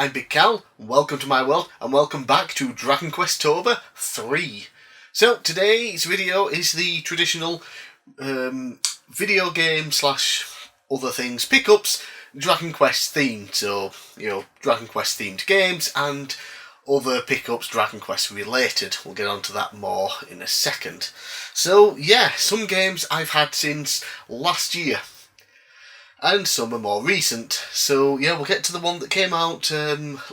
I'm bigcal, welcome to my world, and welcome back to Dragon Questober 3. So, today's video is the traditional video game slash other things pickups Dragon Quest themed. So, Dragon Quest themed games and other pickups Dragon Quest related. We'll get onto that more in a second. So, yeah, some games I've had since last year. And some are more recent. So yeah, we'll get to the one that came out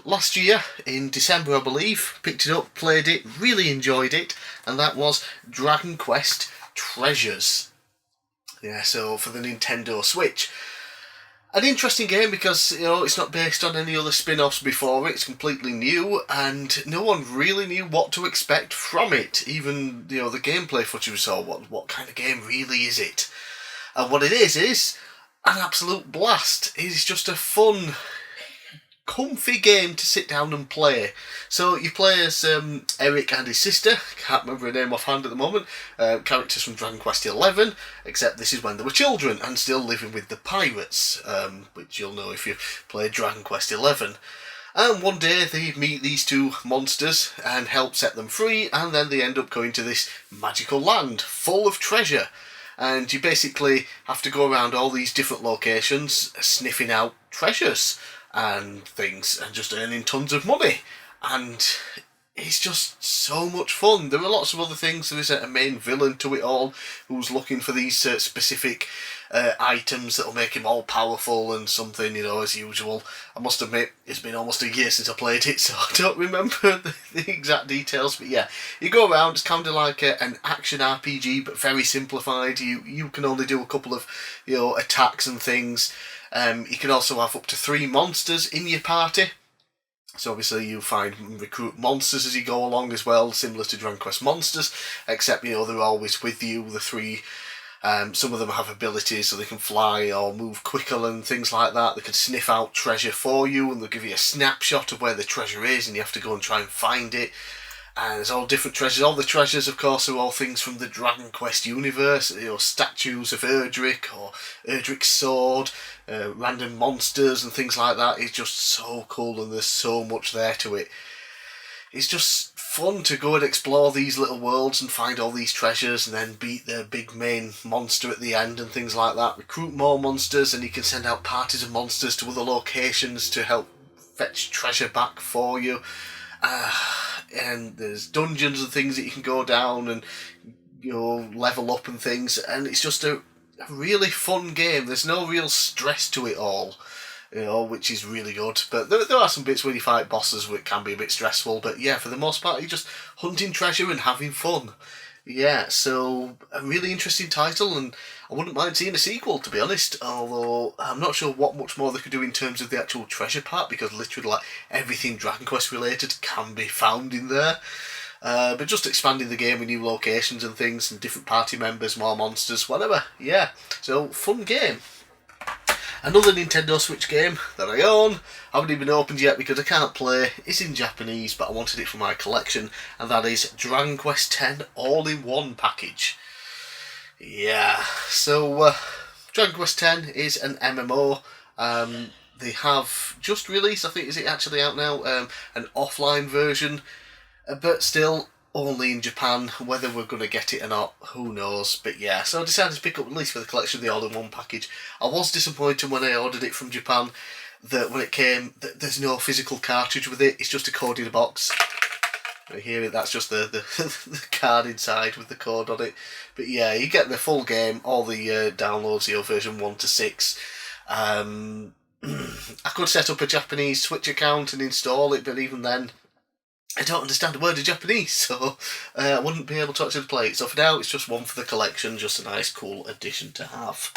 last year in December, I believe. Picked it up, played it, really enjoyed it, and that was Dragon Quest Treasures. Yeah, so for the Nintendo Switch. An interesting game because, it's not based on any other spin-offs before it. It's completely new, and no one really knew what to expect from it. Even, the gameplay footage we saw, what kind of game really is it? And what it is an absolute blast. It's just a fun, comfy game to sit down and play. So you play as Eric and his sister, can't remember her name offhand at the moment, characters from Dragon Quest XI, except this is when they were children and still living with the pirates, which you'll know if you play Dragon Quest XI. And one day they meet these two monsters and help set them free, and then they end up going to this magical land full of treasure. And you basically have to go around all these different locations sniffing out treasures and things and just earning tons of money. And it's just so much fun. There are lots of other things. There is a main villain to it all who's looking for these specific items that will make him all powerful and something, as usual. I must admit, it's been almost a year since I played it, so I don't remember the exact details. But yeah, you go around, it's kind of like an action RPG, but very simplified. You can only do a couple of, attacks and things. You can also have up to 3 monsters in your party. So obviously you find and recruit monsters as you go along as well, similar to Dragon Quest Monsters, except, they're always with you, the 3. Some of them have abilities so they can fly or move quicker and things like that. They can sniff out treasure for you and they'll give you a snapshot of where the treasure is and you have to go and try and find it. And there's all different treasures. All the treasures, of course, are all things from the Dragon Quest universe. Statues of Erdrick or Erdrick's sword, random monsters and things like that. It's just so cool and there's so much there to it. It's just fun to go and explore these little worlds and find all these treasures and then beat the big main monster at the end and things like that. Recruit more monsters and you can send out parties of monsters to other locations to help fetch treasure back for you. And there's dungeons and things that you can go down and level up and things, and it's just a really fun game. There's no real stress to it all, which is really good. But there are some bits where you fight bosses which can be a bit stressful, but yeah, for the most part you're just hunting treasure and having fun. Yeah, so a really interesting title, and I wouldn't mind seeing a sequel, to be honest, although I'm not sure what much more they could do in terms of the actual treasure part, because literally everything Dragon Quest related can be found in there. But just expanding the game with new locations and things, and different party members, more monsters, whatever. Yeah, so fun game. Another Nintendo Switch game that I own, haven't even opened yet because I can't play, it's in Japanese, but I wanted it for my collection, and that is Dragon Quest X All-in-One package. Yeah, so Dragon Quest X is an MMO. They have just released, I think, is it actually out now, an offline version, but still only in Japan. Whether we're going to get it or not, who knows. But yeah, so I decided to pick up, at least for the collection, the all-in-one package. I was disappointed when I ordered it from Japan that when it came, there's no physical cartridge with it. It's just a code in a box. You hear it, that's just the the card inside with the code on it. But yeah, you get the full game, all the downloads, version 1 to 6. I could set up a Japanese Switch account and install it, but even then, I don't understand a word of Japanese, so I wouldn't be able to actually play it. So for now, it's just one for the collection, just a nice, cool addition to have.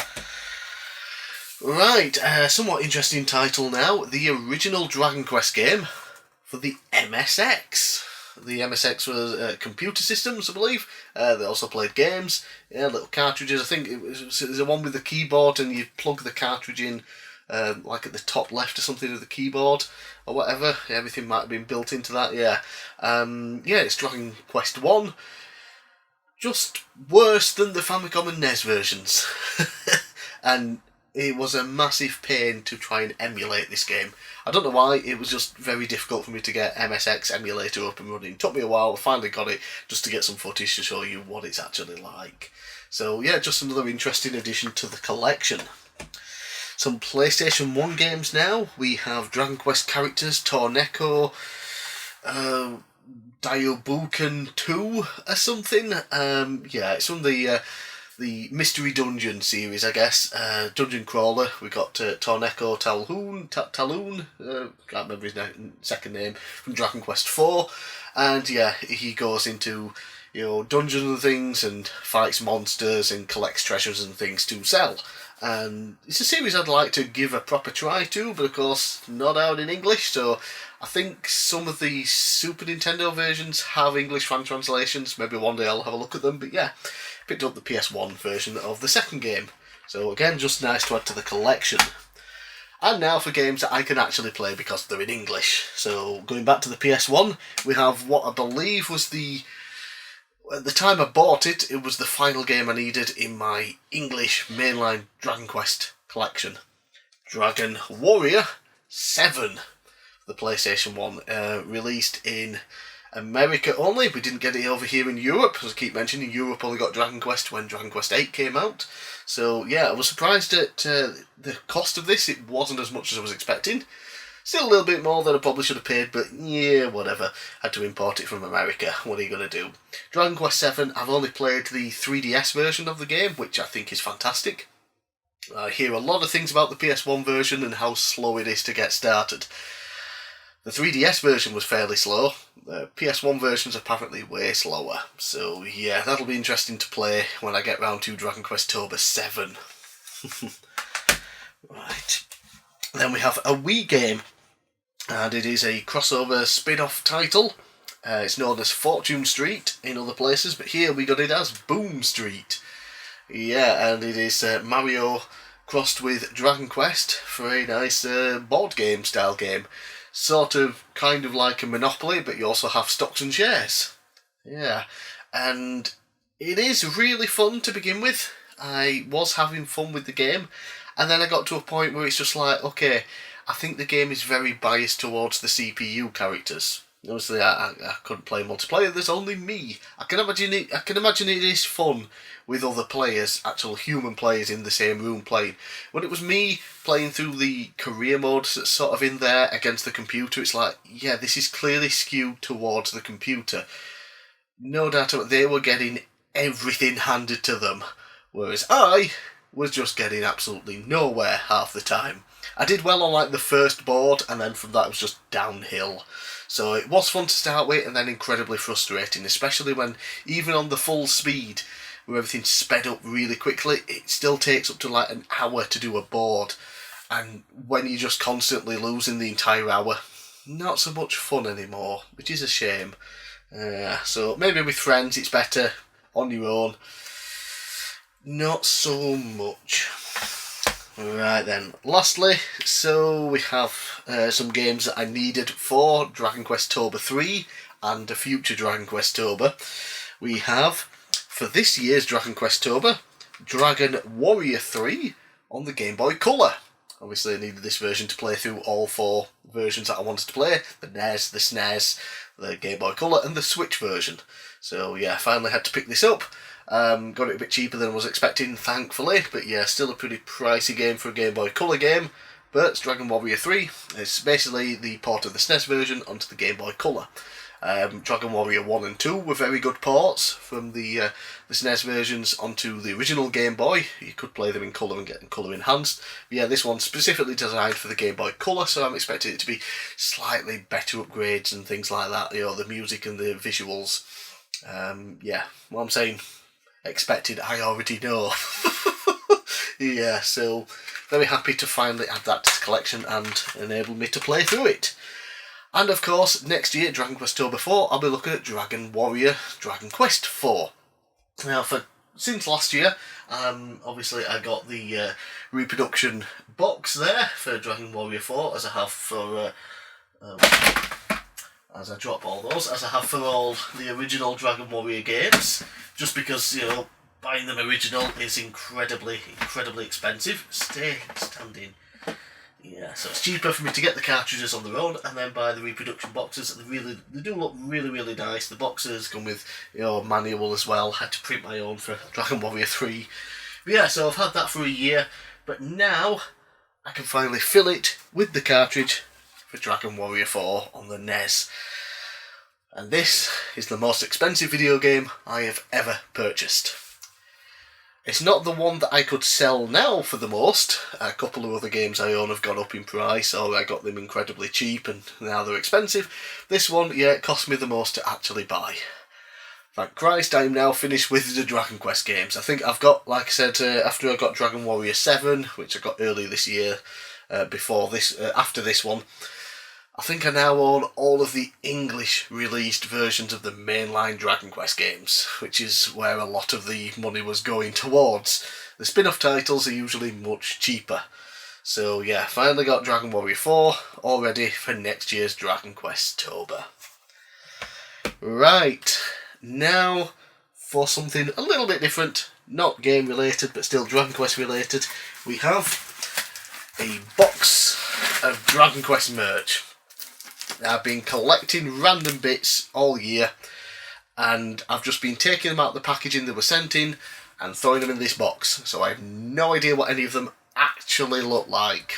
Right, somewhat interesting title now. The original Dragon Quest game for the MSX. The MSX was computer systems, I believe. They also played games. Yeah, little cartridges. I think it was the one with the keyboard, and you plug the cartridge in, like at the top left or something of the keyboard or whatever. Everything might have been built into that. Yeah, it's Dragon Quest 1. Just worse than the Famicom and NES versions. And it was a massive pain to try and emulate this game. I don't know why, it was just very difficult for me to get MSX emulator up and running. It took me a while, I finally got it, just to get some footage to show you what it's actually like. So yeah, just another interesting addition to the collection. Some PlayStation 1 games now. We have Dragon Quest Characters, Torneko, Diobuken 2 or something. Yeah, it's from the Mystery Dungeon series, I guess. Dungeon Crawler. We got Torneko Talun, can't remember his second name, from Dragon Quest 4. And yeah, he goes into, you know, dungeons and things and fights monsters and collects treasures and things to sell. And it's a series I'd like to give a proper try to, but of course not out in English, so I think some of the Super Nintendo versions have English fan translations. Maybe one day I'll have a look at them, but yeah, picked up the PS1 version of the second game. So again, just nice to add to the collection. And now for games that I can actually play because they're in English. So going back to the PS1, we have what I believe was at the time I bought it, it was the final game I needed in my English mainline Dragon Quest collection. Dragon Warrior 7, the PlayStation 1, released in America only. We didn't get it over here in Europe, as I keep mentioning. Europe only got Dragon Quest when Dragon Quest 8 came out. So yeah, I was surprised at the cost of this. It wasn't as much as I was expecting. Still a little bit more than I probably should have paid, but yeah, whatever. Had to import it from America. What are you going to do? Dragon Quest 7, I've only played the 3DS version of the game, which I think is fantastic. I hear a lot of things about the PS1 version and how slow it is to get started. The 3DS version was fairly slow. The PS1 version's apparently way slower. So yeah, that'll be interesting to play when I get round to Dragon Questober 7. Right. Then we have a Wii game, and it is a crossover spin-off title. It's known as Fortune Street in other places, but here we got it as Boom Street. Yeah, and it is Mario crossed with Dragon Quest for a nice board game style game. Sort of, kind of like a Monopoly, but you also have stocks and shares. Yeah, and it is really fun to begin with. I was having fun with the game, and then I got to a point where it's just like, okay, I think the game is very biased towards the CPU characters. Obviously, I couldn't play multiplayer. There's only me. I can imagine it is fun with other players, actual human players in the same room playing. When it was me playing through the career modes that's sort of in there against the computer, it's like, yeah, this is clearly skewed towards the computer. No doubt about it, they were getting everything handed to them, whereas I was just getting absolutely nowhere half the time. I did well on like the first board, and then from that it was just downhill. So it was fun to start with, and then incredibly frustrating, especially when, even on the full speed, where everything's sped up really quickly, it still takes up to like an hour to do a board. And when you're just constantly losing the entire hour, not so much fun anymore, which is a shame. So maybe with friends it's better, on your own, not so much. Right then, lastly, so we have some games that I needed for Dragon Questober 3 and a future Dragon Questober. We have, for this year's Dragon Questober, Dragon Warrior 3 on the Game Boy Color. Obviously I needed this version to play through all four versions that I wanted to play, the NES, the SNES, the Game Boy Color and the Switch version. So yeah, I finally had to pick this up. Got it a bit cheaper than I was expecting, thankfully, but yeah, still a pretty pricey game for a Game Boy Color game. But it's Dragon Warrior 3. It's basically the port of the SNES version onto the Game Boy Color. Dragon Warrior 1 and 2 were very good ports from the SNES versions onto the original Game Boy. You could play them in colour and get them colour enhanced. But yeah, this one's specifically designed for the Game Boy Color, so I'm expecting it to be slightly better upgrades and things like that. You know, the music and the visuals. Yeah, what I'm saying, expected, I already know. Yeah, so very happy to finally add that to the collection and enable me to play through it. And of course, next year, Dragon Questober 4, I'll be looking at Dragon Warrior Dragon Quest 4. Now, since last year, obviously I got the reproduction box there for Dragon Warrior 4, as I have for... as I drop all those, as I have for all the original Dragon Warrior games, just because, you know, buying them original is incredibly expensive. Standing. Yeah, so it's cheaper for me to get the cartridges on their own and then buy the reproduction boxes. They do look really nice. The boxes come with manual as well. I had to print my own for Dragon Warrior 3. But yeah, so I've had that for a year, but now I can finally fill it with the cartridge for Dragon Warrior 4 on the NES. And this is the most expensive video game I have ever purchased. It's not the one that I could sell now for the most. A couple of other games I own have gone up in price, or I got them incredibly cheap and now they're expensive. This one, yeah, it cost me the most to actually buy. Thank Christ, I'm now finished with the Dragon Quest games. I think I've got, like I said, after I got Dragon Warrior 7, which I got early this year, after this one, I think I now own all of the English released versions of the mainline Dragon Quest games, which is where a lot of the money was going towards. The spin-off titles are usually much cheaper. So yeah, finally got Dragon Warrior 4, all ready for next year's Dragon Questober. Right, now for something a little bit different, not game related but still Dragon Quest related, we have a box of Dragon Quest merch. I've been collecting random bits all year and I've just been taking them out of the packaging they were sent in and throwing them in this box, so I have no idea what any of them actually look like.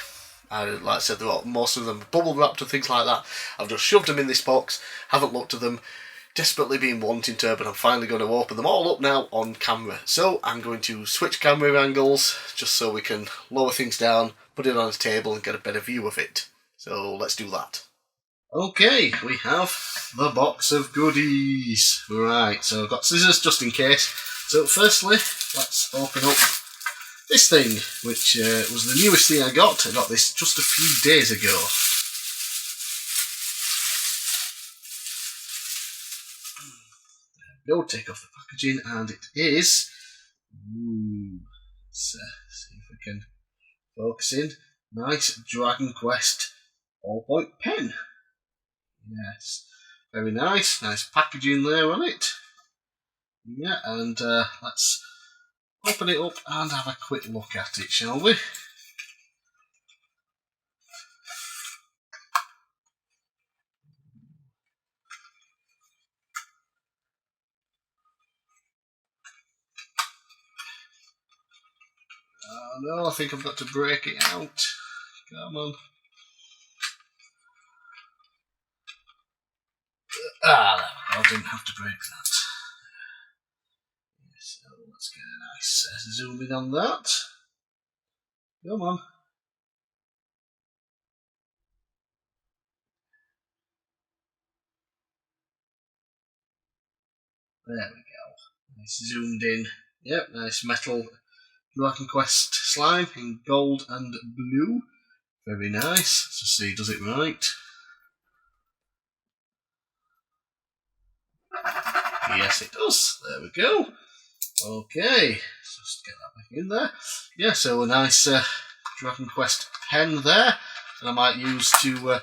Like I said, most of them bubble wrapped and things like that. I've just shoved them in this box, haven't looked at them, desperately been wanting to, but I'm finally going to open them all up now on camera. So I'm going to switch camera angles just so we can lower things down, put it on the table and get a better view of it. So let's do that. Okay, we have the box of goodies. Right, so I've got scissors just in case. So firstly, let's open up this thing, which was the newest thing I got. I got this just a few days ago. There we go, take off the packaging, and it is... let's see if we can focus in. Nice Dragon Quest ballpoint pen. Yes, very nice. Nice packaging there on it. Yeah, and let's open it up and have a quick look at it, shall we? Oh no, I think I've got to break it out. Come on. I didn't have to break that. So let's get a nice zoom in on that. Come on. There we go. Nice zoomed in. Yep, nice metal Dragon Quest slime in gold and blue. Very nice. Let's just see, does it right? Yes, it does. There we go. Okay, let's just get that back in there. Yeah, so a nice Dragon Quest pen there that I might use to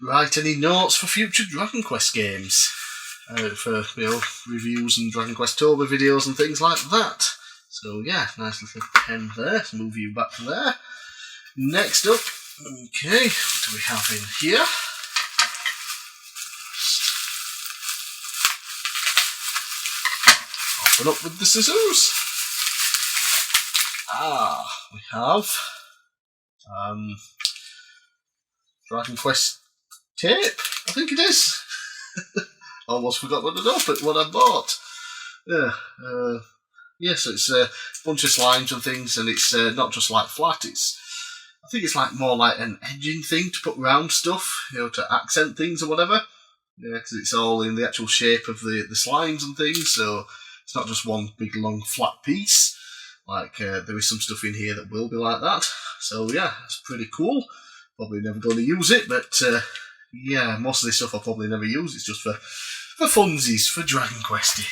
write any notes for future Dragon Quest games. For reviews and Dragon Questober videos and things like that. So yeah, nice little pen there. Let's move you back to there. Next up, okay, what do we have in here? Open up with the scissors. We have Dragon Quest tape, I think it is. Almost forgot what I bought. Yeah, so it's a bunch of slimes and things, and it's not just like flat, I think it's like more like an edging thing to put round stuff, to accent things or whatever. Yeah, because it's all in the actual shape of the slimes and things, so it's not just one big long flat piece. Like there is some stuff in here that will be like that. So yeah, it's pretty cool. Probably never going to use it, but yeah, most of this stuff I'll probably never use. It's just for funsies, for Dragon Questy.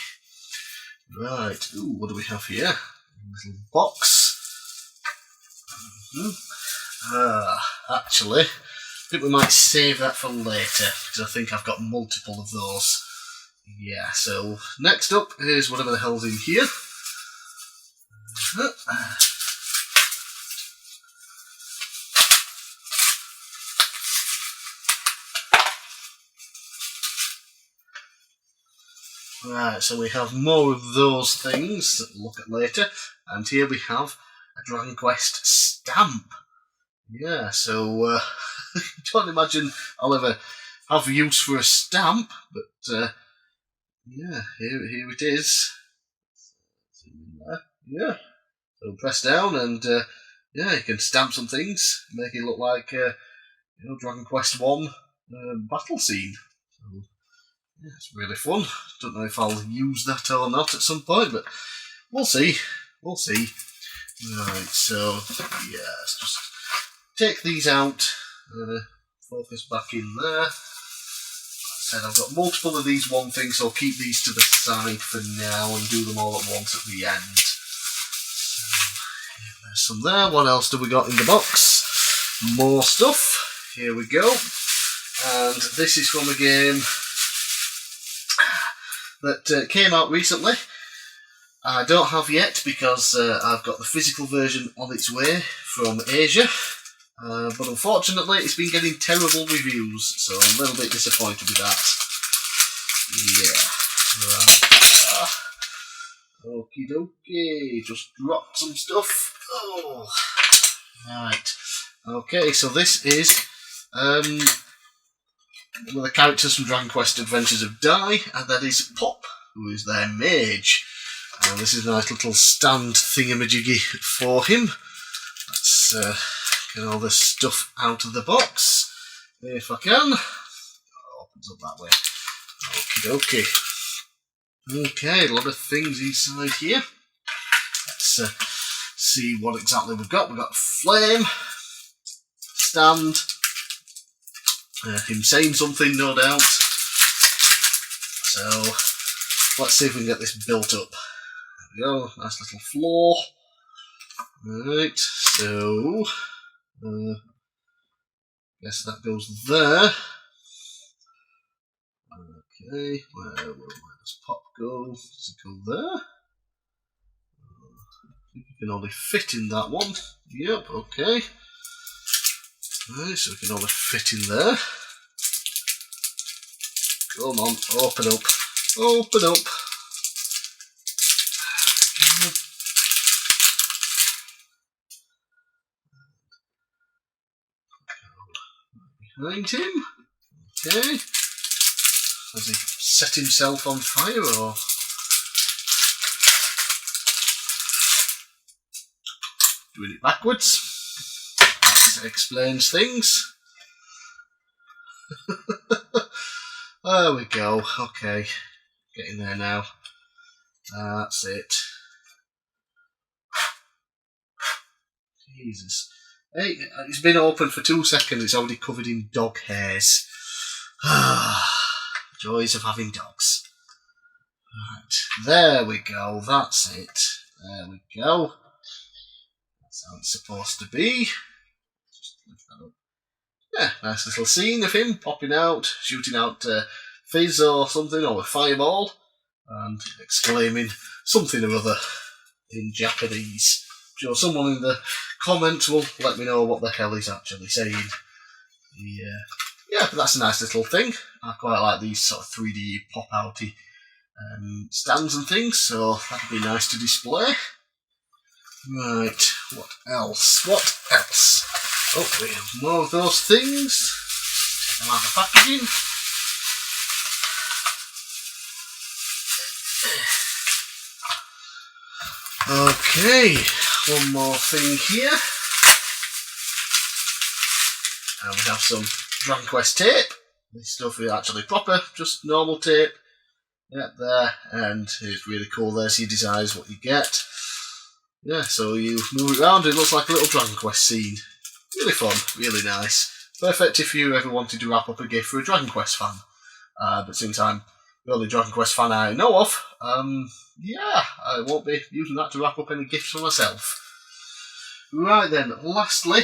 Right, ooh, what do we have here? A little box. Actually, I think we might save that for later, because I think I've got multiple of those. Yeah, so next up is whatever the hell's in here. Right, so we have more of those things that we'll look at later, and here we have a Dragon Quest stamp. Yeah, so don't imagine I'll ever have use for a stamp, but yeah, here it is. Yeah, so press down and yeah, you can stamp some things, make it look like Dragon Quest 1 battle scene. So, yeah, it's really fun. Don't know if I'll use that or not at some point, but we'll see. We'll see. Right, so yeah, let's just take these out. Focus back in there. Like I said, I've got multiple of these one thing, so I'll keep these to the side for now and do them all at once at the end. So, yeah, there's some there. What else do we got in the box? More stuff. Here we go. And this is from a game that came out recently. I don't have yet because I've got the physical version on its way from Asia, but unfortunately it's been getting terrible reviews, so I'm a little bit disappointed with that. Yeah, right. Okie dokie, just dropped some stuff. Oh, right. Okay, so this is one of the characters from Dragon Quest Adventures of Dai, and that is Pop, who is their mage. And this is a nice little stand thingamajiggy for him. Let's get all this stuff out of the box, if I can. Oh, opens up that way. Okie dokie. Okay, a lot of things inside here. Let's see what exactly we've got. We've got Flame, Stand, him saying something, no doubt. So let's see if we can get this built up. There we go, nice little floor. Right, so guess that goes there. Okay, where does Pop go? Does it go there? I think you can only fit in that one. Yep, okay. Right, so we can only fit in there. Come on, open up. Open up. Behind him. Okay. Has he set himself on fire or? Doing it backwards. That explains things. There we go. Okay. Getting there now. That's it. Jesus. Hey, it's been open for 2 seconds. It's already covered in dog hairs. Joys of having dogs. Right. There we go. That's it. There we go. That's how it's supposed to be. Just lift that up. Yeah, nice little scene of him popping out, shooting out fizz or something, or a fireball, and exclaiming something or other in Japanese. I'm sure someone in the comments will let me know what the hell he's actually saying. Yeah, but that's a nice little thing. I quite like these sort of 3D pop-outy stands and things, so that'd be nice to display. Right, what else? What else? Oh, we have more of those things. Take them out of the packaging. Okay, one more thing here. And we have some Dragon Quest tape. This stuff is actually proper, just normal tape. Yeah, there, and it's really cool. There's your designs, what you get. Yeah, so you move it around, it looks like a little Dragon Quest scene. Really fun, really nice. Perfect if you ever wanted to wrap up a gift for a Dragon Quest fan. But since I'm the only Dragon Quest fan I know of, yeah, I won't be using that to wrap up any gifts for myself. Right then, lastly,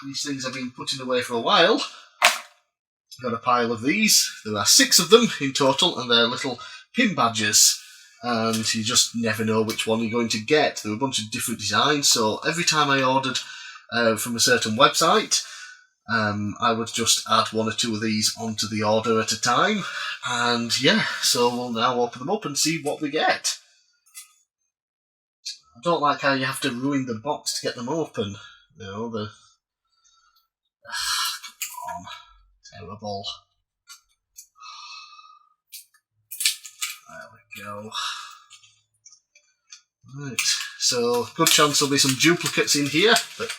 these things I've been putting away for a while. I've got a pile of these. There are 6 of them in total, and they're little pin badges. and you just never know which one you're going to get. There were a bunch of different designs, so every time I ordered from a certain website, I would just add one or two of these onto the order at a time, and yeah, so we'll now open them up and see what we get. I don't like how you have to ruin the box to get them open. You know, come on, terrible. There we go. Right, so good chance there'll be some duplicates in here, but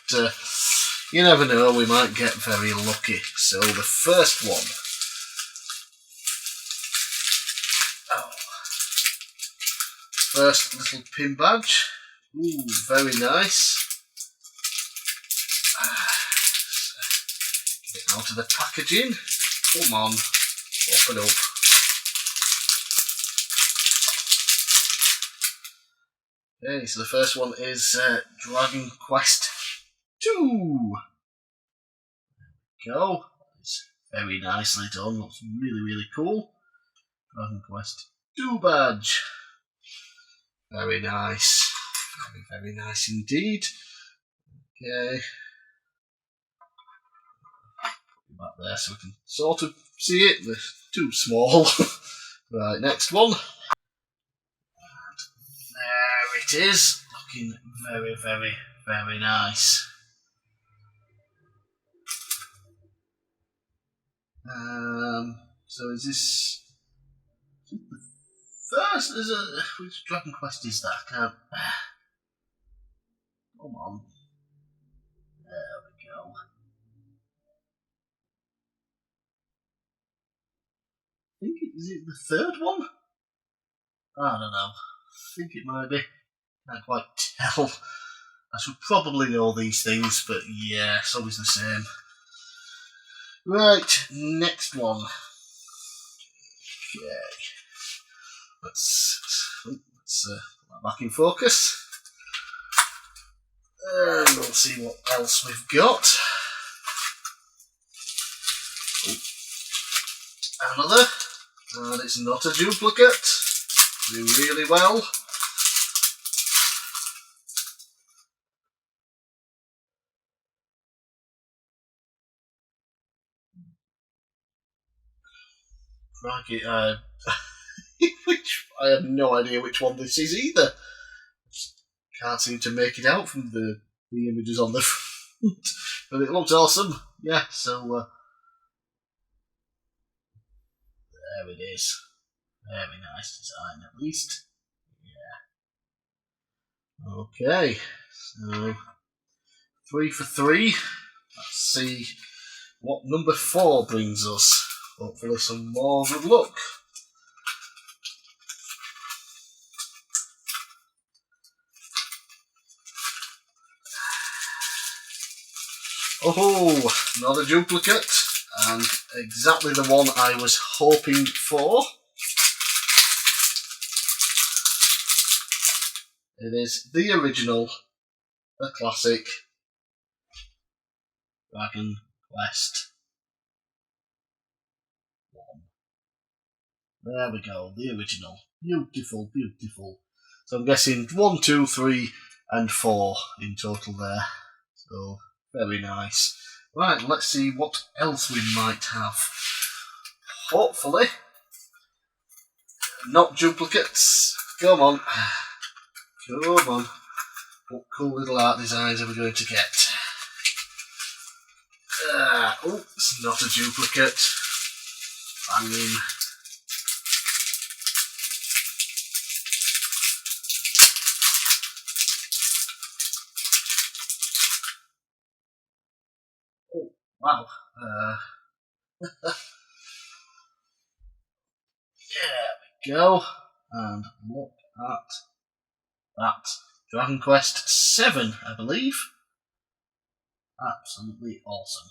you never know, we might get very lucky. So the first one. Oh. First little pin badge. Ooh, very nice. Get it out of the packaging. Come on, open up. Okay, so the first one is Dragon Quest 2. There we go. It's very nicely done. Looks really, really cool. Dragon Quest 2 badge. Very nice. Very, very nice indeed. Okay. Put it back there so we can sort of see it. They're too small. Right, next one. There it is. Looking very, very, very nice. So is this the first? Which Dragon Quest is that? I can't. Come on. There we go. Is it the third one? I don't know. I think it might be. Can't quite tell. I should probably know these things, but yeah, it's always the same. Right, next one. Okay. Let's put that back in focus. And we'll see what else we've got. Oh. Another. And it's not a duplicate. Doing really well. Crikey, I have no idea which one this is either. Can't seem to make it out from the images on the front, but it looks awesome. Yeah, so there it is. Very nice design, at least. Yeah. Okay, so 3 for 3. Let's see what number 4 brings us. Hopefully some more good luck. Oh, not a duplicate, and exactly the one I was hoping for. It is the original, the classic Dragon Quest 1. There we go, the original. Beautiful, beautiful. So I'm guessing 1, 2, 3, and 4 in total there. So very nice. Right, let's see what else we might have. Hopefully, not duplicates. Come on. Come on. What cool little art designs are we going to get? Oh, it's not a duplicate. Banging. Oh, wow. There we go. And look at that. Dragon Quest 7, I believe. Absolutely awesome.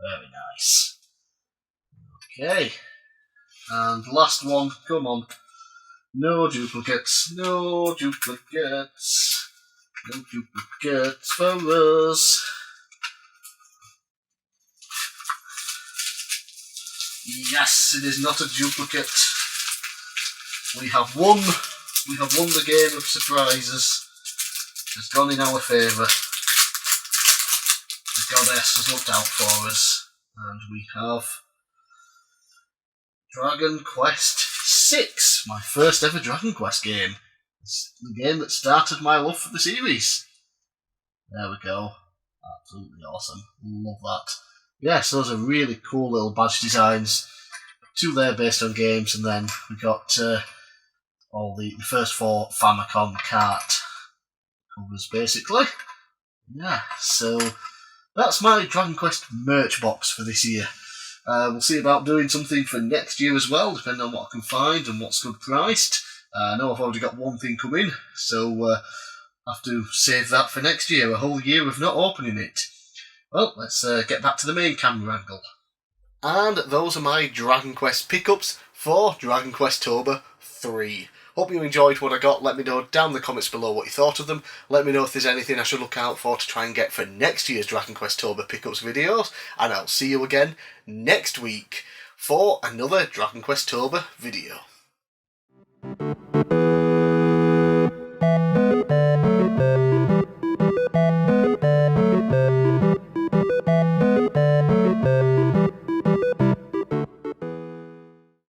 Very nice. Okay. And last one, come on. No duplicates, no duplicates. No duplicates for us. Yes, it is not a duplicate. We have one we have won the game of surprises. It's gone in our favour. The goddess has looked out for us. And we have Dragon Quest 6, my first ever Dragon Quest game. It's the game that started my love for the series. There we go. Absolutely awesome. Love that. Yes, those are really cool little badge designs. 2 there based on games, and then we got all the first 4 Famicom cart covers, basically. Yeah, so that's my Dragon Quest merch box for this year. We'll see about doing something for next year as well, depending on what I can find and what's good priced. I know I've already got one thing coming, so I have to save that for next year, a whole year of not opening it. Well, let's get back to the main camera angle. And those are my Dragon Quest pickups for Dragon Questober 3. Hope you enjoyed what I got. Let me know down in the comments below what you thought of them. Let me know if there's anything I should look out for to try and get for next year's Dragon Questober pickups videos. And I'll see you again next week for another Dragon Questober video.